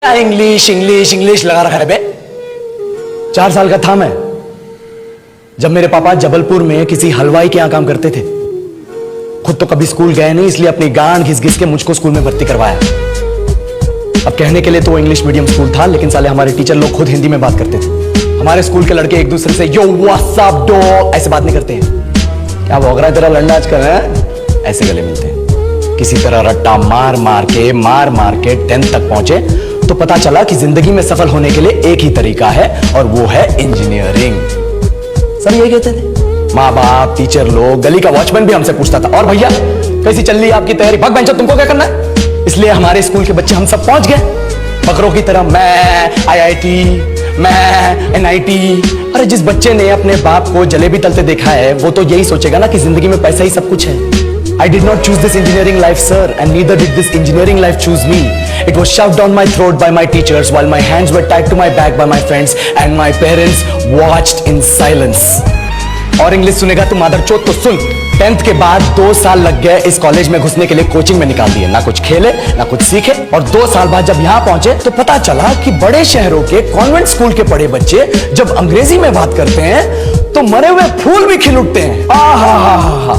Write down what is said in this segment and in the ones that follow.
English English English लगा रखा है बे। 4 साल का था मैं जब मेरे पापा जबलपुर में किसी हलवाई के यहां काम करते थे। खुद तो कभी स्कूल गए नहीं, इसलिए अपनी गांड घिस घिस के मुझको स्कूल में भर्ती करवाया। अब कहने के लिए तो इंग्लिश मीडियम स्कूल था, लेकिन साले हमारे टीचर लोग खुद हिंदी में बात करते थे। हमारे स्कूल के लड़के एक दूसरे से यो व्हाट्स अप डॉग ऐसे बात नहीं करते हैं। क्या भौंक रहा है तेरा लड़ना आजकल है? ऐसे गले मिलते हैं। किसी तरह रट्टा मार मार के 10th तक पहुंचे तो पता चला कि जिंदगी में सफल होने के लिए एक ही तरीका है और वो है इंजीनियरिंग। सब यही कहते थे। माँ बाप, टीचर लोग, गली का वॉचमैन भी हमसे पूछता था, और भैया कैसी चल रही है आपकी तैयारी? भाग बेंचो, तुमको क्या करना है? इसलिए हमारे स्कूल के बच्चे हम सब पहुंच गए बकरों की तरह। मैं IIT, मैं NIT। अरे जिस बच्चे ने अपने बाप को जलेबी तलते देखा है वो तो यही सोचेगा ना कि जिंदगी में पैसा ही सब कुछ है। I did not choose this engineering life, sir, and neither did this engineering life choose me. It was shoved down my throat by my teachers while my hands were tied to my back by my friends and my parents watched in silence. और English सुनेगा तू मादरचोद तो सुन। 10th के बाद 2 साल लग गए इस कॉलेज में घुसने के लिए, कोचिंग में निकाल दिए। ना कुछ खेले ना कुछ सीखे, और 2 साल बाद जब यहाँ पहुंचे तो पता चला कि बड़े शहरों के कॉन्वेंट स्कूल के पढ़े बच्चे जब अंग्रेजी में बात करते हैं तो मरे हुए फूल भी खिल उठते हैं। आहा,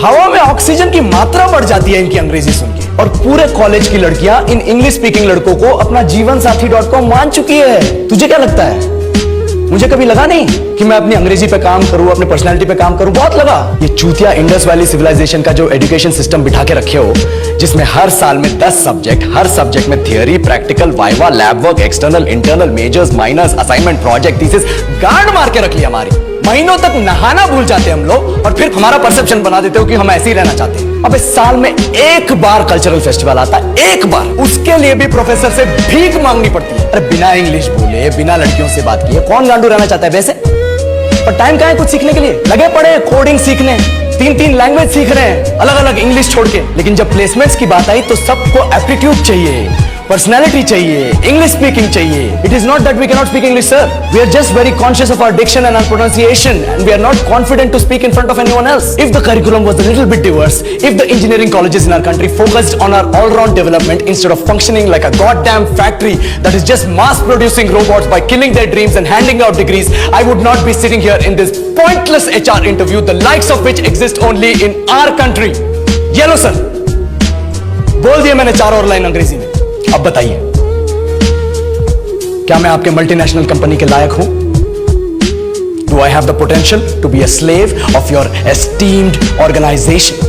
हवा में ऑक्सीजन की मात्रा बढ़ जाती है इनकी अंग्रेजी सुन के। और पूरे कॉलेज की लड़कियां इन इंग्लिश स्पीकिंग लड़कों को अपना जीवन साथी.com मान चुकी है। तुझे क्या लगता है? मुझे कभी लगा नहीं कि मैं अपनी अंग्रेजी पे काम करूं, अपनी पर्सनालिटी पे काम करूं। बहुत लगा। ये चूतिया इंडस वैली सिविलाइजेशन का जो एजुकेशन सिस्टम बिठा के रखे हो, जिसमें हर साल में 10 सब्जेक्ट, हर सब्जेक्ट में theory, practical, viva, lab work, external, internal, majors, minors, assignment, project, thesis, गांड मार के रख लिया हमारी। महीनों तक नहाना भूल जाते हैं हम लोग, और फिर हमारा परसेप्शन बना देते हो कि हम ऐसे ही रहना चाहते हैं। अब इस साल में एक बार कल्चरल फेस्टिवल आता है, एक बार, उसके लिए भी प्रोफेसर से भीख मांगनी पड़ती है। अरे बिना इंग्लिश बोले, बिना लड़कियों से बात किए कौन गांडू रहना चाहता है वैसे? पर टाइम कहां है कुछ सीखने के लिए? लगे पड़े कोडिंग सीखने, 3 लैंग्वेज सीख रहे हैं अलग अलग इंग्लिश छोड़ के। लेकिन जब प्लेसमेंट्स की बात आई तो सबको एप्टीट्यूड चाहिए, पर्सनैलिटी चाहिए, इंग्लिश स्पीकिंग चाहिए। It is not that we cannot speak English, sir. We are just very conscious of our diction and our pronunciation, and we are not confident to speak in front of anyone else. If the curriculum was a little bit diverse, if the engineering colleges in our country focused on our all-round development instead of functioning like a goddamn factory that is just mass-producing robots by killing their dreams and handing out degrees, I would not be sitting here in this pointless HR interview, the likes of which exist only in our country. Yellow, sir. बोल दिया मैंने 4 और line अंग्रेजी में। अब बताइए, क्या मैं आपके मल्टीनेशनल कंपनी के लायक हूं? Do I have the potential to be a slave of your esteemed organization?